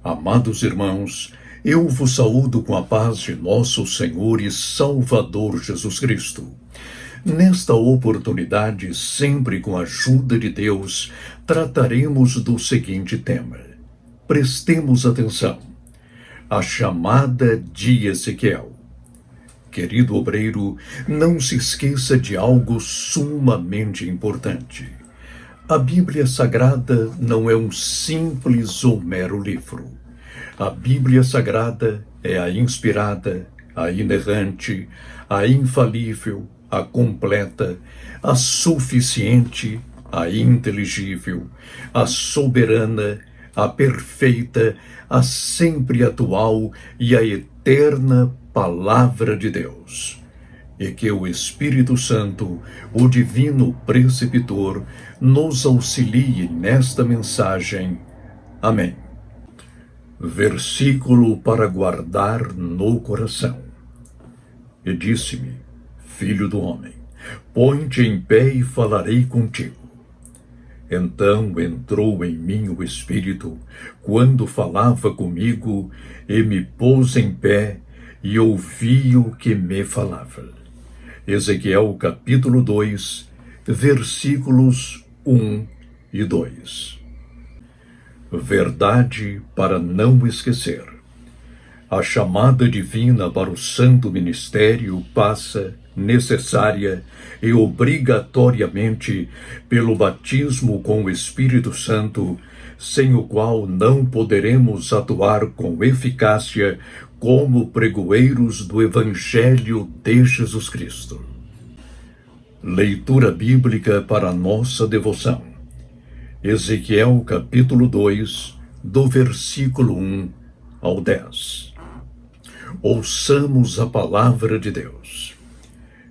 Amados irmãos, eu vos saúdo com a paz de nosso Senhor e Salvador Jesus Cristo. Nesta oportunidade, sempre com a ajuda de Deus, trataremos do seguinte tema. Prestemos atenção. A chamada de Ezequiel. Querido obreiro, não se esqueça de algo sumamente importante. A Bíblia Sagrada não é um simples ou mero livro. A Bíblia Sagrada é a inspirada, a inerrante, a infalível, a completa, a suficiente, a inteligível, a soberana, a perfeita, a sempre atual e a eterna Palavra de Deus. E que o Espírito Santo, o Divino Preceptor, nos auxilie nesta mensagem. Amém. Versículo para guardar no coração. E disse-me, filho do homem, põe-te em pé e falarei contigo. Então entrou em mim o Espírito, quando falava comigo, e me pôs em pé, e ouvi o que me falava. Ezequiel capítulo 2, versículos 1 e 2. Verdade para não esquecer. A chamada divina para o santo ministério passa, necessária e obrigatoriamente, pelo batismo com o Espírito Santo, sem o qual não poderemos atuar com eficácia como pregoeiros do Evangelho de Jesus Cristo. Leitura bíblica para nossa devoção. Ezequiel capítulo 2, do versículo 1 ao 10. Ouçamos a palavra de Deus.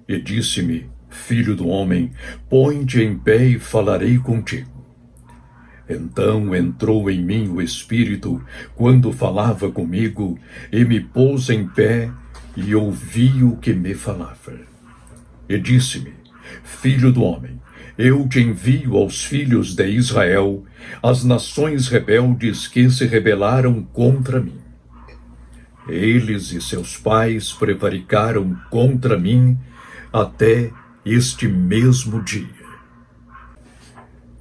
E disse-me, filho do homem, põe-te em pé e falarei contigo. Então entrou em mim o Espírito, quando falava comigo, e me pôs em pé, e ouvi o que me falava. E disse-me, filho do homem, eu te envio aos filhos de Israel, as nações rebeldes que se rebelaram contra mim. Eles e seus pais prevaricaram contra mim até este mesmo dia.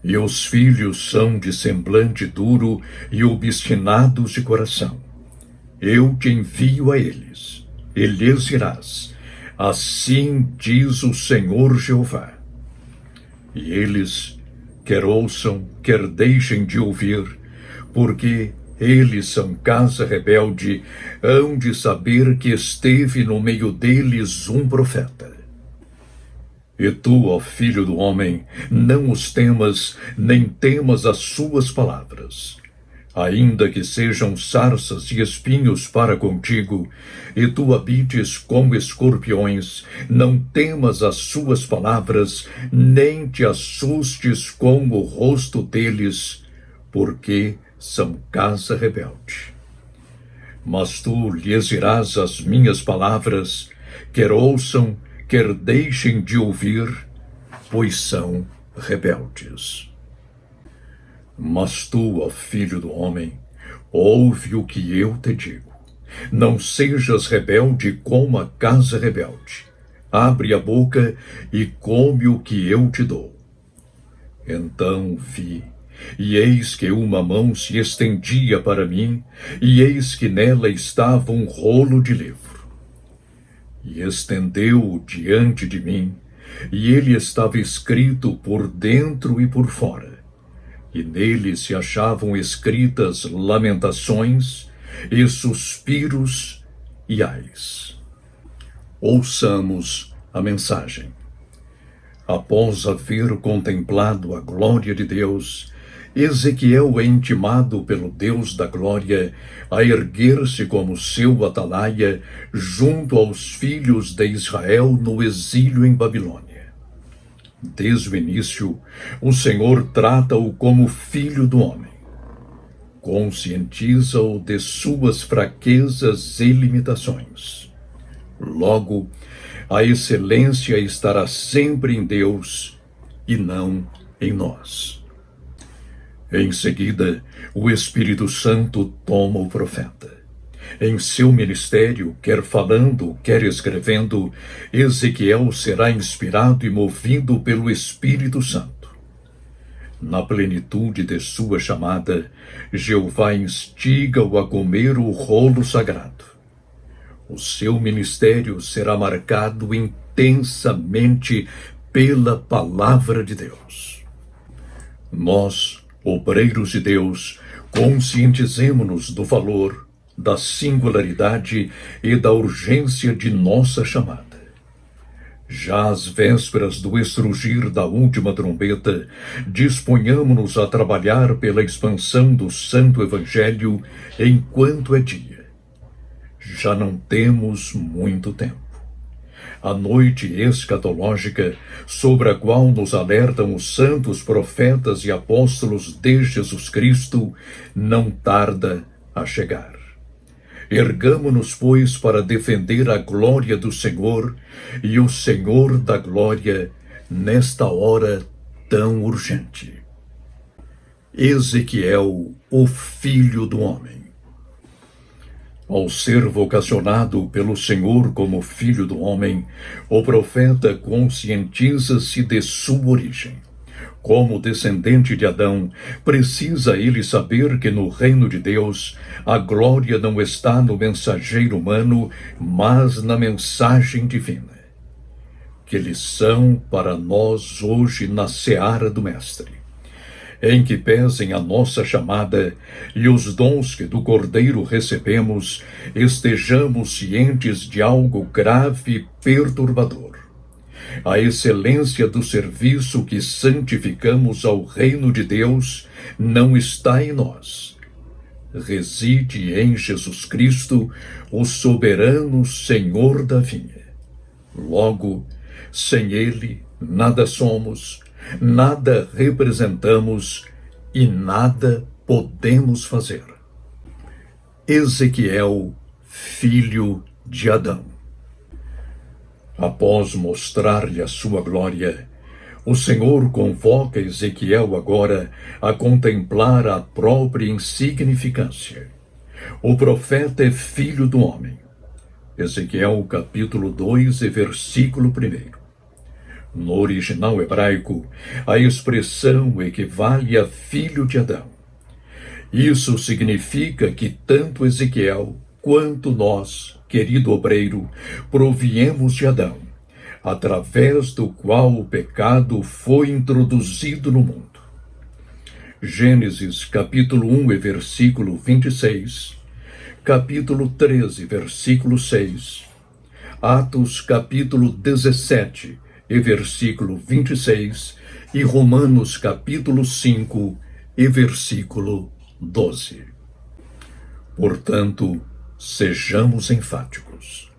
E os filhos são de semblante duro e obstinados de coração. Eu te envio a eles, e lhes dirás, assim diz o Senhor Jeová. E eles, quer ouçam, quer deixem de ouvir, porque eles são casa rebelde, hão de saber que esteve no meio deles um profeta. E tu, ó filho do homem, não os temas, nem temas as suas palavras. Ainda que sejam sarças e espinhos para contigo, e tu habites como escorpiões, não temas as suas palavras, nem te assustes com o rosto deles, porque são casa rebelde. Mas tu lhes dirás as minhas palavras, quer ouçam, quer deixem de ouvir, pois são rebeldes. Mas tu, ó filho do homem, ouve o que eu te digo. Não sejas rebelde como a casa rebelde. Abre a boca e come o que eu te dou. Então vi, e eis que uma mão se estendia para mim, e eis que nela estava um rolo de livro. E estendeu-o diante de mim, e ele estava escrito por dentro e por fora. E nele se achavam escritas lamentações, e suspiros e ais. Ouçamos a mensagem. Após haver contemplado a glória de Deus, Ezequiel é intimado pelo Deus da glória a erguer-se como seu atalaia junto aos filhos de Israel no exílio em Babilônia. Desde o início, o Senhor trata-o como filho do homem. Conscientiza-o de suas fraquezas e limitações. Logo, a excelência estará sempre em Deus e não em nós. Em seguida, o Espírito Santo toma o profeta. Em seu ministério, quer falando, quer escrevendo, Ezequiel será inspirado e movido pelo Espírito Santo. Na plenitude de sua chamada, Jeová instiga-o a comer o rolo sagrado. O seu ministério será marcado intensamente pela palavra de Deus. Nós, obreiros de Deus, conscientizemo-nos do valor, da singularidade e da urgência de nossa chamada. Já às vésperas do estrugir da última trombeta, disponhamo-nos a trabalhar pela expansão do Santo Evangelho enquanto é dia. Já não temos muito tempo. A noite escatológica, sobre a qual nos alertam os santos profetas e apóstolos de Jesus Cristo, não tarda a chegar. Ergamo-nos, pois, para defender a glória do Senhor e o Senhor da glória nesta hora tão urgente. Ezequiel, o Filho do Homem. Ao ser vocacionado pelo Senhor como Filho do Homem, o profeta conscientiza-se de sua origem. Como descendente de Adão, precisa ele saber que no reino de Deus, a glória não está no mensageiro humano, mas na mensagem divina. Que lição para nós hoje na seara do Mestre, em que pesem a nossa chamada e os dons que do Cordeiro recebemos, estejamos cientes de algo grave e perturbador. A excelência do serviço que santificamos ao reino de Deus não está em nós. Reside em Jesus Cristo, o soberano Senhor da vinha. Logo, sem Ele, nada somos, nada representamos e nada podemos fazer. Ezequiel, filho de Adão. Após mostrar-lhe a sua glória, o Senhor convoca Ezequiel agora a contemplar a própria insignificância. O profeta é filho do homem. Ezequiel capítulo 2 e versículo 1. No original hebraico, a expressão equivale a filho de Adão. Isso significa que tanto Ezequiel quanto nós, querido obreiro, proviemos de Adão, através do qual o pecado foi introduzido no mundo. Gênesis capítulo 1 e versículo 26, capítulo 13, versículo 6, Atos capítulo 17 e versículo 26 e Romanos capítulo 5 e versículo 12. Portanto, sejamos enfáticos.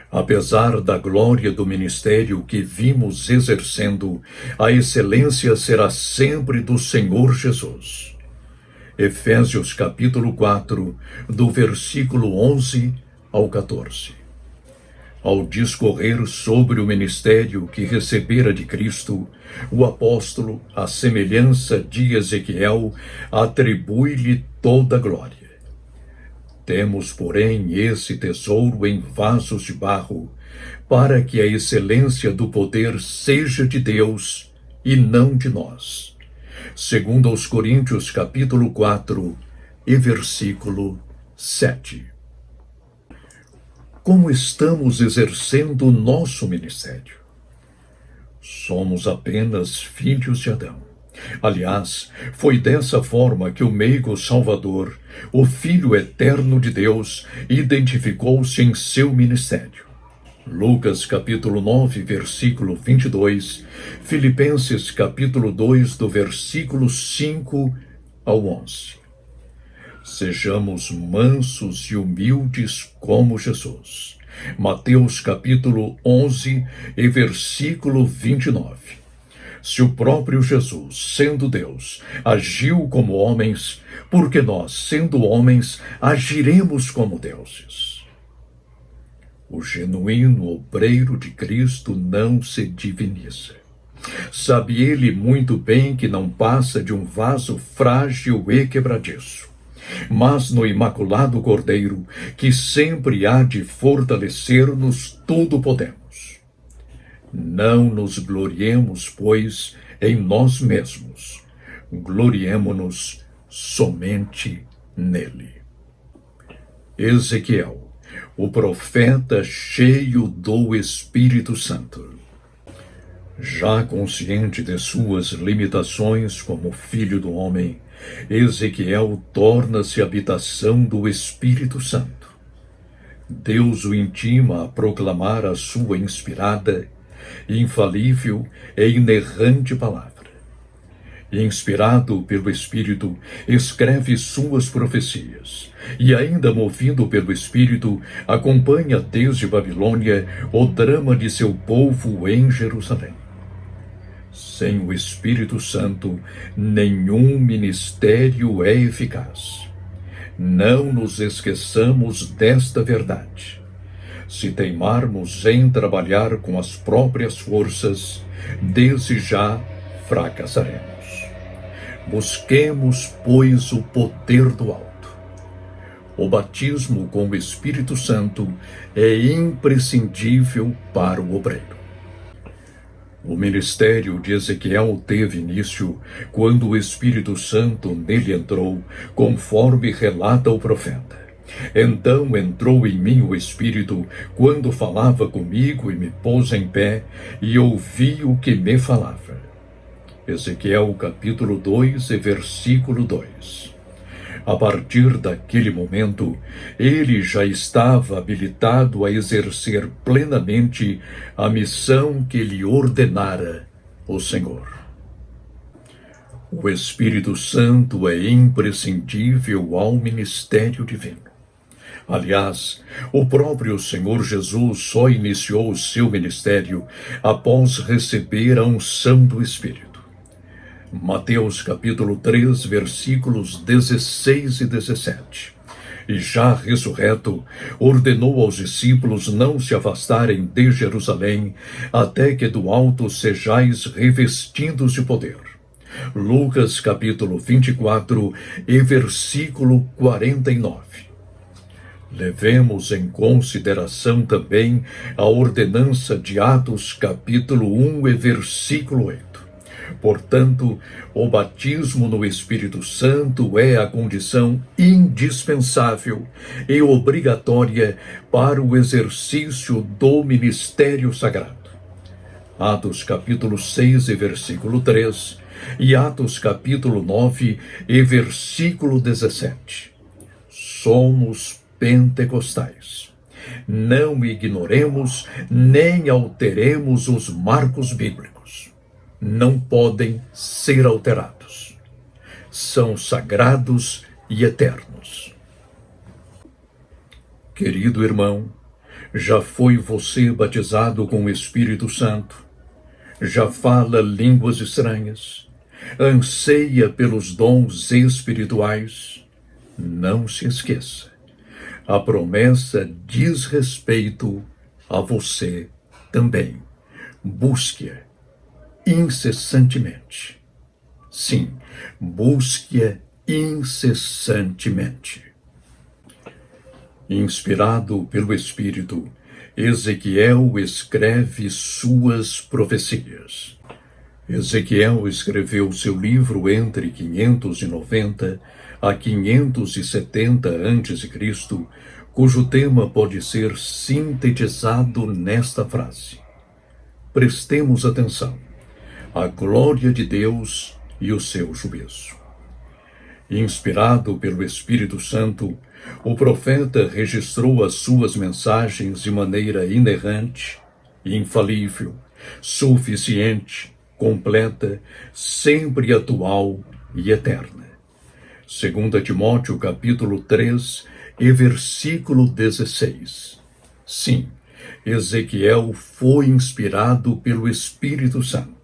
Apesar da glória do ministério que vimos exercendo, a excelência será sempre do Senhor Jesus. Efésios capítulo 4, do versículo 11 ao 14. Ao discorrer sobre o ministério que recebera de Cristo, o apóstolo, à semelhança de Ezequiel, atribui-lhe toda a glória. Temos, porém, esse tesouro em vasos de barro, para que a excelência do poder seja de Deus e não de nós. Segundo aos Coríntios, capítulo 4 e versículo 7. Como estamos exercendo o nosso ministério? Somos apenas filhos de Adão. Aliás, foi dessa forma que o meigo Salvador, o Filho eterno de Deus, identificou-se em seu ministério. Lucas capítulo 9, versículo 22, Filipenses capítulo 2, do versículo 5 ao 11. Sejamos mansos e humildes como Jesus. Mateus capítulo 11 e versículo 29. Se o próprio Jesus, sendo Deus, agiu como homens, porque nós, sendo homens, agiremos como deuses. O genuíno obreiro de Cristo não se diviniza. Sabe ele muito bem que não passa de um vaso frágil e quebradiço. Mas no Imaculado Cordeiro, que sempre há de fortalecer-nos, tudo podemos. Não nos gloriemos, pois, em nós mesmos. Gloriemo-nos somente nele. Ezequiel, o profeta cheio do Espírito Santo. Já consciente de suas limitações como filho do homem, Ezequiel torna-se habitação do Espírito Santo. Deus o intima a proclamar a sua inspirada, infalível e inerrante palavra. Inspirado pelo Espírito, escreve suas profecias, e ainda movido pelo Espírito, acompanha desde Babilônia o drama de seu povo em Jerusalém. Sem o Espírito Santo, nenhum ministério é eficaz. Não nos esqueçamos desta verdade. Se teimarmos em trabalhar com as próprias forças, desde já fracassaremos. Busquemos, pois, o poder do alto. O batismo com o Espírito Santo é imprescindível para o obreiro. O ministério de Ezequiel teve início quando o Espírito Santo nele entrou, conforme relata o profeta. Então entrou em mim o Espírito, quando falava comigo, e me pôs em pé, e ouvi o que me falava. Ezequiel capítulo 2 e versículo 2. A partir daquele momento, ele já estava habilitado a exercer plenamente a missão que lhe ordenara o Senhor. O Espírito Santo é imprescindível ao ministério divino. Aliás, o próprio Senhor Jesus só iniciou o seu ministério após receber a unção do Espírito. Mateus capítulo 3, versículos 16 e 17. E já ressurreto, ordenou aos discípulos não se afastarem de Jerusalém, até que do alto sejais revestidos de poder. Lucas capítulo 24 e versículo 49. Levemos em consideração também a ordenança de Atos capítulo 1 e versículo 8. Portanto, o batismo no Espírito Santo é a condição indispensável e obrigatória para o exercício do ministério sagrado. Atos capítulo 6 e versículo 3 e Atos capítulo 9 e versículo 17. Somos pentecostais. Não ignoremos nem alteremos os marcos bíblicos. Não podem ser alterados. São sagrados e eternos. Querido irmão, já foi você batizado com o Espírito Santo? Já fala línguas estranhas? Anseia pelos dons espirituais? Não se esqueça. A promessa diz respeito a você também. Busque-a incessantemente. Sim, busque-a incessantemente. Inspirado pelo Espírito, Ezequiel escreve suas profecias. Ezequiel escreveu seu livro entre 590 a 570 a.C., cujo tema pode ser sintetizado nesta frase. Prestemos atenção. A glória de Deus e o seu juízo. Inspirado pelo Espírito Santo, o profeta registrou as suas mensagens de maneira inerrante, infalível, suficiente, completa, sempre atual e eterna. 2 Timóteo capítulo 3 e versículo 16. Sim, Ezequiel foi inspirado pelo Espírito Santo.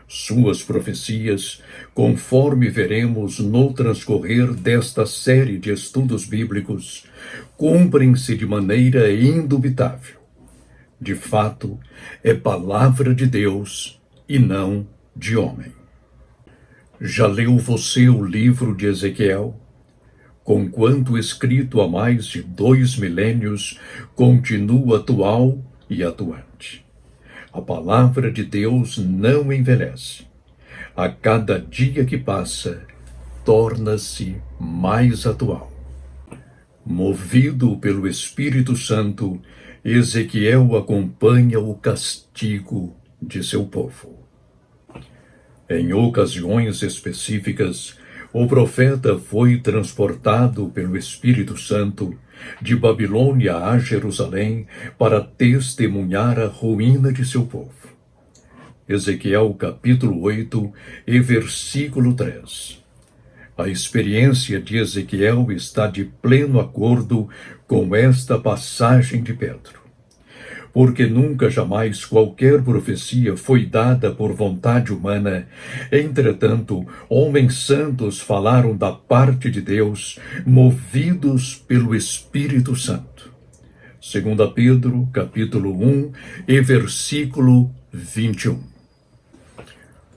Suas profecias, conforme veremos no transcorrer desta série de estudos bíblicos, cumprem-se de maneira indubitável. De fato, é palavra de Deus e não de homem. Já leu você o livro de Ezequiel? Conquanto escrito há mais de 2 milênios, continua atual e atuante. A palavra de Deus não envelhece. A cada dia que passa, torna-se mais atual. Movido pelo Espírito Santo, Ezequiel acompanha o castigo de seu povo. Em ocasiões específicas, o profeta foi transportado pelo Espírito Santo de Babilônia a Jerusalém para testemunhar a ruína de seu povo. Ezequiel capítulo 8 e versículo 3. A experiência de Ezequiel está de pleno acordo com esta passagem de Pedro. Porque nunca jamais qualquer profecia foi dada por vontade humana. Entretanto, homens santos falaram da parte de Deus, movidos pelo Espírito Santo. 2 Pedro, capítulo 1 e versículo 21.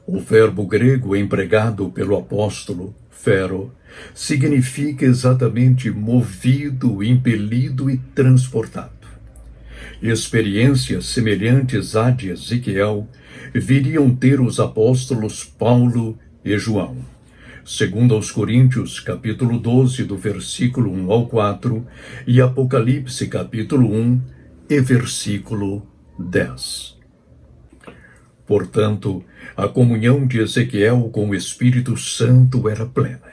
O verbo grego empregado pelo apóstolo, fero, significa exatamente movido, impelido e transportado. Experiências semelhantes à de Ezequiel viriam ter os apóstolos Paulo e João. Segundo aos Coríntios, capítulo 12, do versículo 1 ao 4, e Apocalipse, capítulo 1 e versículo 10. Portanto, a comunhão de Ezequiel com o Espírito Santo era plena.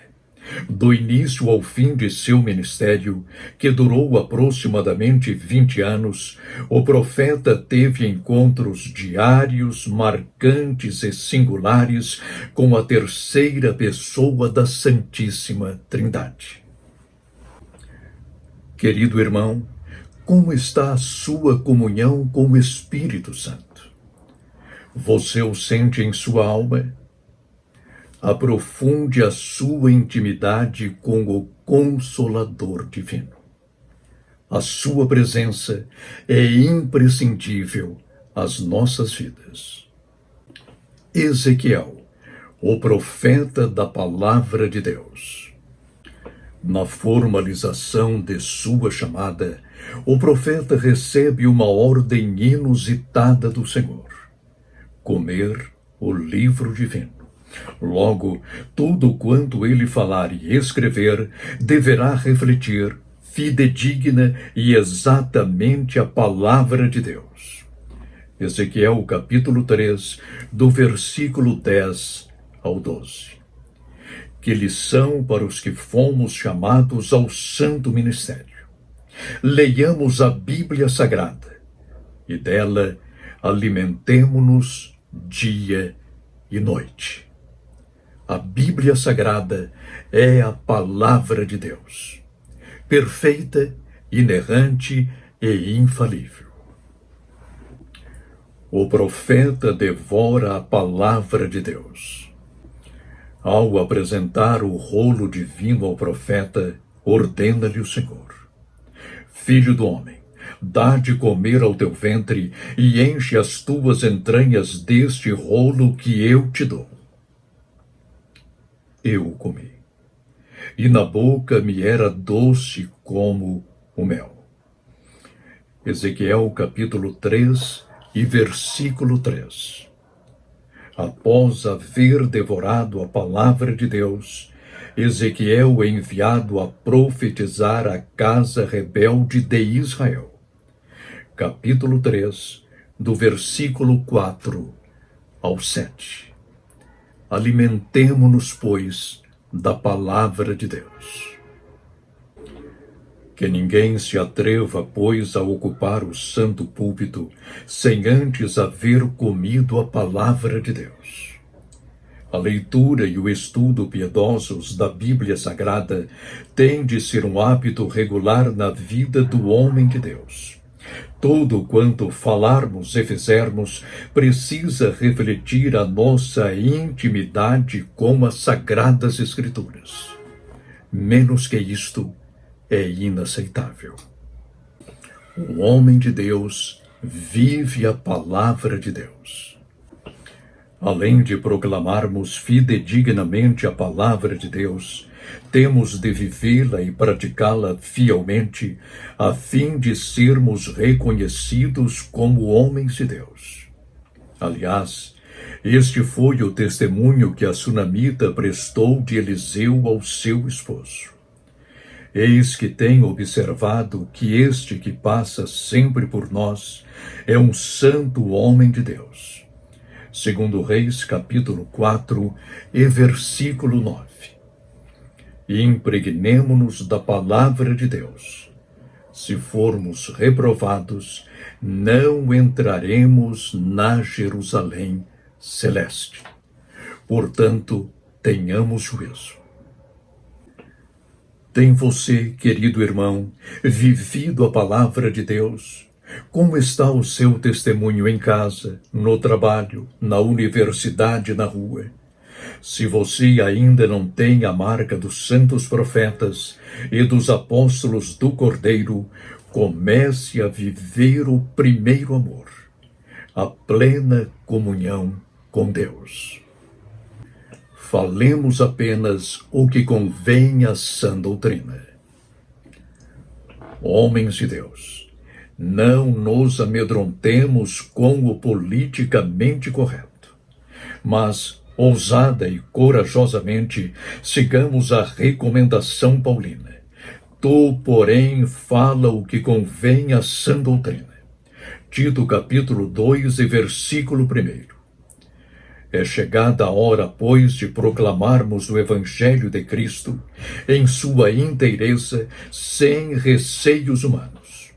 Do início ao fim de seu ministério, que durou aproximadamente 20 anos, o profeta teve encontros diários, marcantes e singulares com a terceira pessoa da Santíssima Trindade. Querido irmão, como está a sua comunhão com o Espírito Santo? Você o sente em sua alma? Aprofunde a sua intimidade com o Consolador Divino. A sua presença é imprescindível às nossas vidas. Ezequiel, o profeta da Palavra de Deus. Na formalização de sua chamada, o profeta recebe uma ordem inusitada do Senhor: comer o livro divino. Logo, tudo quanto ele falar e escrever deverá refletir fidedigna e exatamente a palavra de Deus. Ezequiel capítulo 3, do versículo 10 ao 12. Que lição para os que fomos chamados ao santo ministério. Leiamos a Bíblia Sagrada e dela alimentemo-nos dia e noite. A Bíblia Sagrada é a Palavra de Deus, perfeita, inerrante e infalível. O profeta devora a Palavra de Deus. Ao apresentar o rolo divino ao profeta, ordena-lhe o Senhor: Filho do homem, dá de comer ao teu ventre e enche as tuas entranhas deste rolo que eu te dou. Eu o comi, e na boca me era doce como o mel. Ezequiel capítulo 3 e versículo 3. Após haver devorado a palavra de Deus, Ezequiel é enviado a profetizar a casa rebelde de Israel. Capítulo 3, do versículo 4 ao 7. Alimentemo-nos, pois, da palavra de Deus. Que ninguém se atreva, pois, a ocupar o santo púlpito sem antes haver comido a palavra de Deus. A leitura e o estudo piedosos da Bíblia Sagrada têm de ser um hábito regular na vida do homem de Deus. Tudo quanto falarmos e fizermos precisa refletir a nossa intimidade com as Sagradas Escrituras. Menos que isto é inaceitável. O homem de Deus vive a palavra de Deus. Além de proclamarmos fidedignamente a palavra de Deus, temos de vivê-la e praticá-la fielmente, a fim de sermos reconhecidos como homens de Deus. Aliás, este foi o testemunho que a sunamita prestou de Eliseu ao seu esposo. Eis que tenho observado que este que passa sempre por nós é um santo homem de Deus. Segundo Reis, capítulo 4, e versículo 9. Impregnemo-nos da palavra de Deus. Se formos reprovados, não entraremos na Jerusalém celeste. Portanto, tenhamos juízo. Tem você, querido irmão, vivido a palavra de Deus? Como está o seu testemunho em casa, no trabalho, na universidade, na rua? Se você ainda não tem a marca dos santos profetas e dos apóstolos do Cordeiro, comece a viver o primeiro amor, a plena comunhão com Deus. Falemos apenas o que convém à sã doutrina. Homens de Deus, não nos amedrontemos com o politicamente correto, mas, ousada e corajosamente, sigamos a recomendação paulina. Tu, porém, fala o que convém à sã doutrina. Tito, capítulo 2, e versículo 1. É chegada a hora, pois, de proclamarmos o Evangelho de Cristo em sua inteireza, sem receios humanos.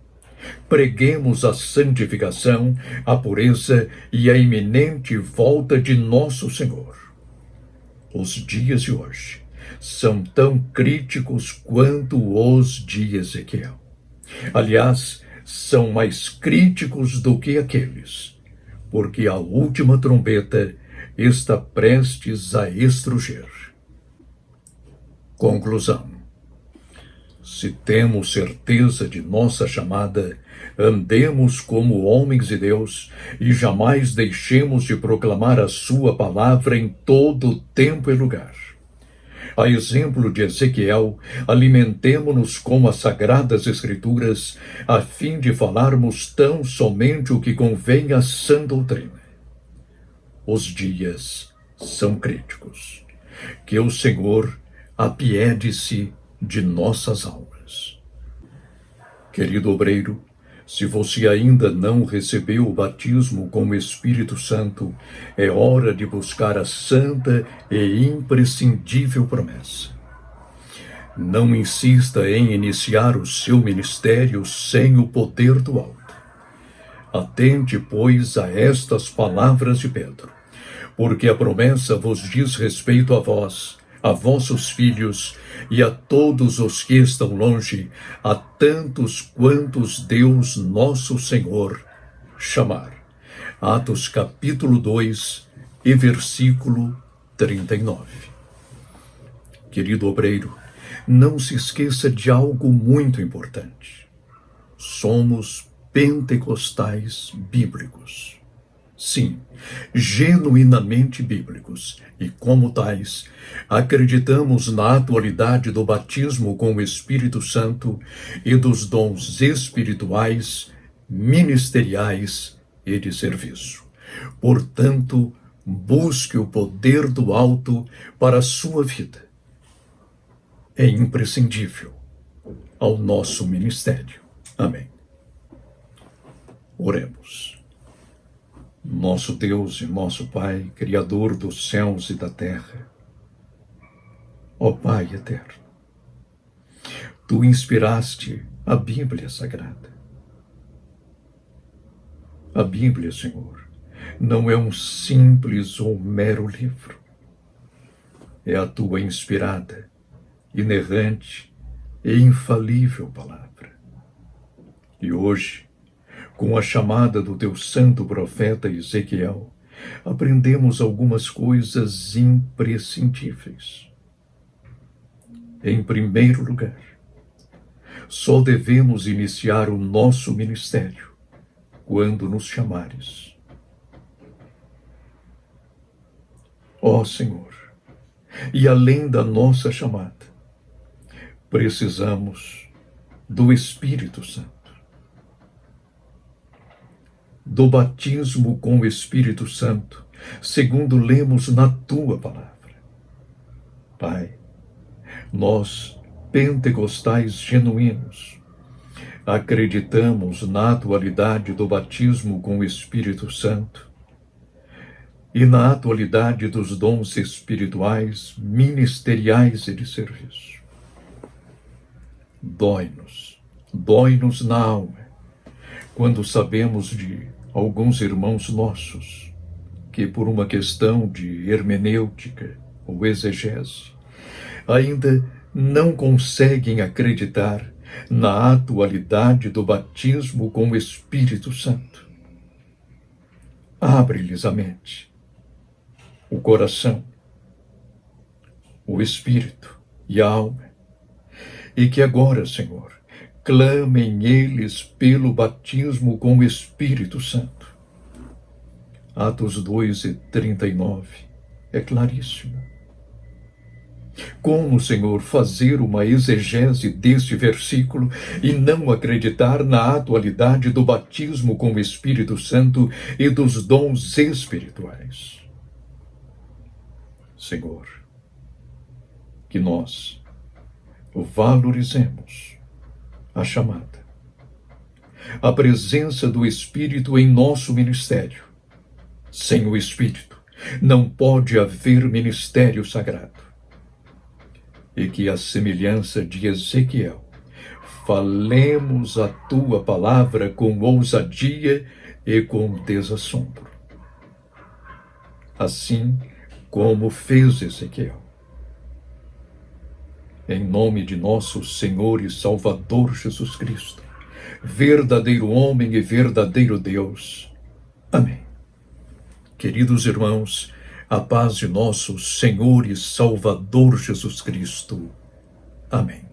Preguemos a santificação, a pureza e a iminente volta de nosso Senhor. Os dias de hoje são tão críticos quanto os de Ezequiel. Aliás, são mais críticos do que aqueles, porque a última trombeta está prestes a estrugir. Conclusão. Se temos certeza de nossa chamada, andemos como homens de Deus e jamais deixemos de proclamar a sua palavra em todo tempo e lugar. A exemplo de Ezequiel, alimentemo-nos com as sagradas escrituras, a fim de falarmos tão somente o que convém à sã doutrina. Os dias são críticos. Que o Senhor apiede-se de nossas almas. Querido obreiro, se você ainda não recebeu o batismo com o Espírito Santo, é hora de buscar a santa e imprescindível promessa. Não insista em iniciar o seu ministério sem o poder do alto. Atente, pois, a estas palavras de Pedro, porque a promessa vos diz respeito a vós, a vossos filhos e a todos os que estão longe, a tantos quantos Deus nosso Senhor chamar. Atos capítulo 2 e versículo 39. Querido obreiro, não se esqueça de algo muito importante. Somos pentecostais bíblicos. Sim, genuinamente bíblicos, e como tais, acreditamos na atualidade do batismo com o Espírito Santo e dos dons espirituais, ministeriais e de serviço. Portanto, busque o poder do alto para a sua vida. É imprescindível ao nosso ministério. Amém. Oremos. Nosso Deus e nosso Pai, Criador dos céus e da terra, ó Pai eterno, Tu inspiraste a Bíblia Sagrada. A Bíblia, Senhor, não é um simples ou mero livro. É a Tua inspirada, inerrante e infalível palavra. E hoje, com a chamada do teu santo profeta Ezequiel, aprendemos algumas coisas imprescindíveis. Em primeiro lugar, só devemos iniciar o nosso ministério quando nos chamares. Ó Senhor, e além da nossa chamada, precisamos do Espírito Santo, do batismo com o Espírito Santo, segundo lemos na Tua palavra. Pai, nós, pentecostais genuínos, acreditamos na atualidade do batismo com o Espírito Santo e na atualidade dos dons espirituais, ministeriais e de serviço. Dói-nos na alma, quando sabemos de alguns irmãos nossos que, por uma questão de hermenêutica ou exegese, ainda não conseguem acreditar na atualidade do batismo com o Espírito Santo. Abre-lhes a mente, o coração, o espírito e a alma, e que agora, Senhor, clamem eles pelo batismo com o Espírito Santo. Atos 2:39 é claríssimo. Como, Senhor, fazer uma exegese deste versículo e não acreditar na atualidade do batismo com o Espírito Santo e dos dons espirituais? Senhor, que nós valorizemos a chamada, a presença do Espírito em nosso ministério. Sem o Espírito não pode haver ministério sagrado. E que, à semelhança de Ezequiel, falemos a Tua palavra com ousadia e com desassombro. Assim como fez Ezequiel. Em nome de nosso Senhor e Salvador Jesus Cristo, verdadeiro homem e verdadeiro Deus. Amém. Queridos irmãos, a paz de nosso Senhor e Salvador Jesus Cristo. Amém.